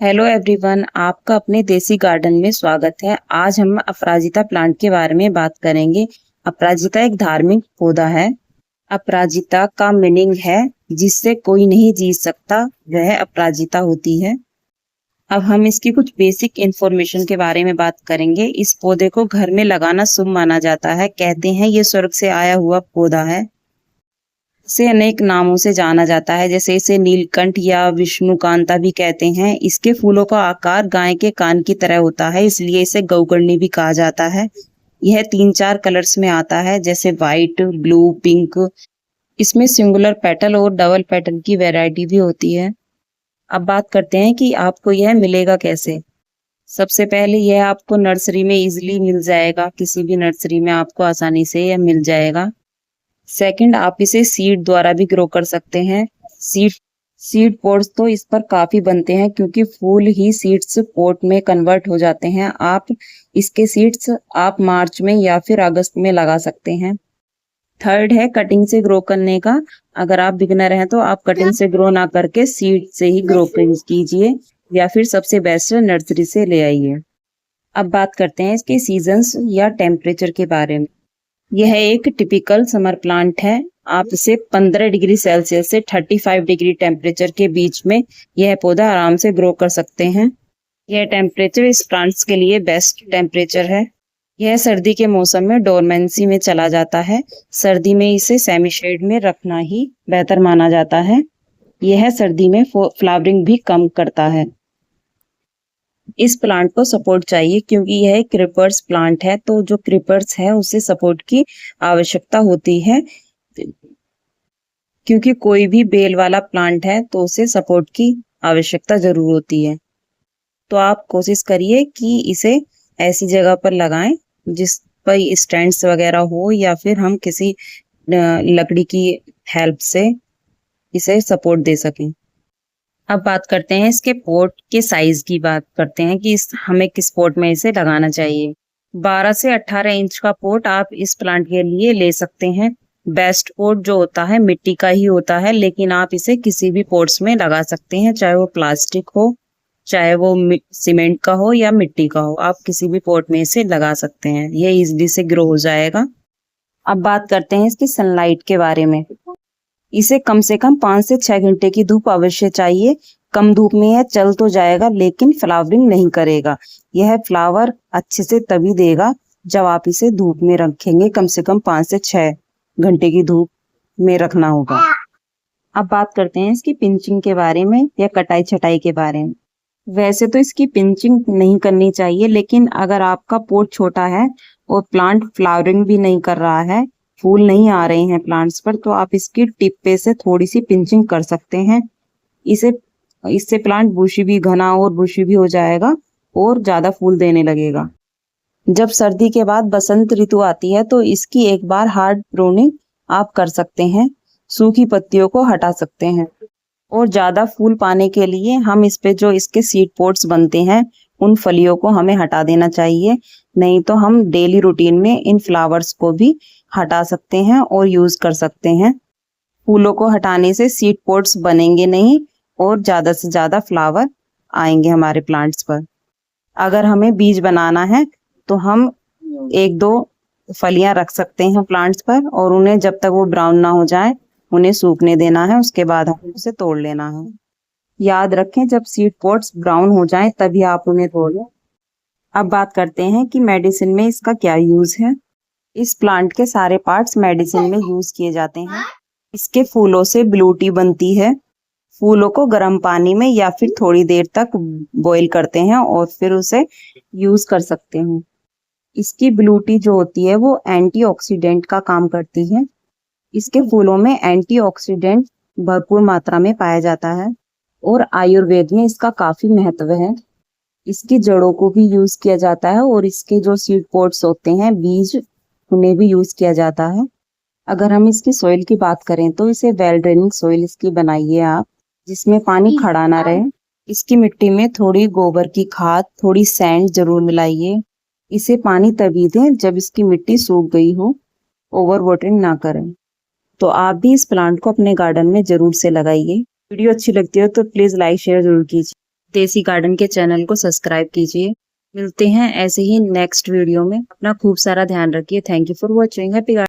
Hello everyone, आपका अपने देसी गार्डन में स्वागत है। आज हम अपराजिता प्लांट के बारे में बात करेंगे। अपराजिता एक धार्मिक पौधा है। अपराजिता का मीनिंग है जिससे कोई नहीं जीत सकता, वह अपराजिता होती है। अब हम इसकी कुछ बेसिक इंफॉर्मेशन के बारे में बात करेंगे। इस पौधे को घर में लगाना शुभ माना जाता है। कहते हैं ये स्वर्ग से आया हुआ पौधा है। इसे अनेक नामों से जाना जाता है, जैसे इसे नीलकंठ या विष्णुकांता भी कहते हैं। इसके फूलों का आकार गाय के कान की तरह होता है, इसलिए इसे गौकर्णी भी कहा जाता है। यह 3-4 कलर्स में आता है, जैसे व्हाइट, ब्लू, पिंक। इसमें सिंगुलर पेटल और डबल पेटल की वैरायटी भी होती है। अब बात करते हैं कि आपको यह मिलेगा कैसे। सबसे पहले यह आपको नर्सरी में इजीली मिल जाएगा। किसी भी नर्सरी में आपको आसानी से यह मिल जाएगा। सेकंड, आप इसे सीड द्वारा भी ग्रो कर सकते हैं। सीड सीड पॉट्स तो इस पर काफी बनते हैं, क्योंकि फूल ही सीड्स पॉट में कन्वर्ट हो जाते हैं। इसके सीड्स आप मार्च में या फिर अगस्त में लगा सकते हैं। थर्ड है कटिंग से ग्रो करने का। अगर आप बिगिनर हैं तो आप कटिंग से ग्रो ना करके सीड से ही ग्रो कीजिए, या फिर सबसे बेस्ट नर्सरी से ले आइए। अब बात करते हैं इसके सीजन्स या टेम्परेचर के बारे में। यह एक टिपिकल समर प्लांट है। आप इसे 15 डिग्री सेल्सियस से 35 डिग्री टेम्परेचर के बीच में यह पौधा आराम से ग्रो कर सकते हैं। यह टेम्परेचर इस प्लांट्स के लिए बेस्ट टेम्परेचर है। यह सर्दी के मौसम में डोरमेंसी में चला जाता है। सर्दी में इसे सेमी शेड में रखना ही बेहतर माना जाता है। यह सर्दी में फ्लावरिंग भी कम करता है। इस प्लांट को सपोर्ट चाहिए, क्योंकि यह एक क्रीपर्स प्लांट है, तो जो क्रीपर्स है उसे सपोर्ट की आवश्यकता होती है। क्योंकि कोई भी बेल वाला प्लांट है तो उसे सपोर्ट की आवश्यकता जरूर होती है। तो आप कोशिश करिए कि इसे ऐसी जगह पर लगाएं जिस पर स्टैंड्स वगैरह हो, या फिर हम किसी लकड़ी की हेल्प से इसे सपोर्ट दे सकें। अब बात करते हैं इसके पॉट के साइज की। बात करते हैं कि हमें किस पॉट में इसे लगाना चाहिए। 12 से 18 इंच का पॉट आप इस प्लांट के लिए ले सकते हैं। बेस्ट पॉट जो होता है मिट्टी का ही होता है, लेकिन आप इसे किसी भी पॉट्स में लगा सकते हैं, चाहे वो प्लास्टिक हो, चाहे वो सीमेंट का हो या मिट्टी का हो। आप किसी भी पॉट में इसे लगा सकते हैं, यह इजिली से ग्रो हो जाएगा। अब बात करते हैं इसकी सनलाइट के बारे में। इसे कम से कम 5 से 6 घंटे की धूप अवश्य चाहिए। कम धूप में यह चल तो जाएगा, लेकिन फ्लावरिंग नहीं करेगा। यह फ्लावर अच्छे से तभी देगा जब आप इसे धूप में रखेंगे। कम से कम 5 से 6 घंटे की धूप में रखना होगा। अब बात करते हैं इसकी पिंचिंग के बारे में या कटाई छटाई के बारे में। वैसे तो इसकी पिंचिंग नहीं करनी चाहिए, लेकिन अगर आपका पॉट छोटा है और प्लांट फ्लावरिंग भी नहीं कर रहा है, फूल नहीं आ रहे हैं प्लांट्स पर, तो आप इसकी टिप पे से थोड़ी सी पिंचिंग कर सकते हैं। इससे प्लांट बुशी भी, घना और बुशी भी हो जाएगा और ज्यादा फूल देने लगेगा। जब सर्दी के बाद बसंत ऋतु आती है तो इसकी एक बार हार्ड प्रूनिंग आप कर सकते हैं। सूखी पत्तियों को हटा सकते हैं, और ज्यादा फूल पाने के लिए हम इस पे जो इसके सीड पॉट्स बनते हैं उन फलियों को हमें हटा देना चाहिए। नहीं तो हम डेली रूटीन में इन फ्लावर्स को भी हटा सकते हैं और यूज कर सकते हैं। फूलों को हटाने से सीड पॉट्स बनेंगे नहीं और ज्यादा से ज्यादा फ्लावर आएंगे हमारे प्लांट्स पर। अगर हमें बीज बनाना है तो हम 1-2 फलियां रख सकते हैं प्लांट्स पर, और उन्हें जब तक वो ब्राउन ना हो जाए उन्हें सूखने देना है। उसके बाद हम उसे तोड़ लेना है। याद रखें, जब सीड पॉट्स ब्राउन हो जाएं तभी आप उन्हें तोड़ें। अब बात करते हैं कि मेडिसिन में इसका क्या यूज है। इस प्लांट के सारे पार्ट्स मेडिसिन में यूज किए जाते हैं। इसके फूलों से ब्लू टी बनती है। फूलों को गर्म पानी में या फिर थोड़ी देर तक बॉईल करते हैं और फिर उसे यूज कर सकते हैं। इसकी ब्लू टी जो होती है वो एंटीऑक्सीडेंट का काम करती है। इसके फूलों में एंटीऑक्सीडेंट भरपूर मात्रा में पाया जाता है, और आयुर्वेद में इसका काफी महत्व है। इसकी जड़ों को भी यूज किया जाता है, और इसके जो सीड पॉट्स होते हैं, बीज, उन्हें भी यूज किया जाता है। अगर हम इसकी सॉइल की बात करें तो इसे वेल ड्रेनिंग सॉइल इसकी बनाइए आप, जिसमें पानी खड़ा ना रहे। इसकी मिट्टी में थोड़ी गोबर की खाद, थोड़ी सैंड जरूर मिलाइए। इसे पानी तभी दें जब इसकी मिट्टी सूख गई हो। ओवर वाटरिंग ना करें। तो आप भी इस प्लांट को अपने गार्डन में जरूर से लगाइए। वीडियो अच्छी लगती हो तो प्लीज लाइक शेयर जरूर कीजिए। देसी गार्डन के चैनल को सब्सक्राइब कीजिए। मिलते हैं ऐसे ही नेक्स्ट वीडियो में। अपना खूब सारा ध्यान रखिए। Thank you for watching. Happy garden.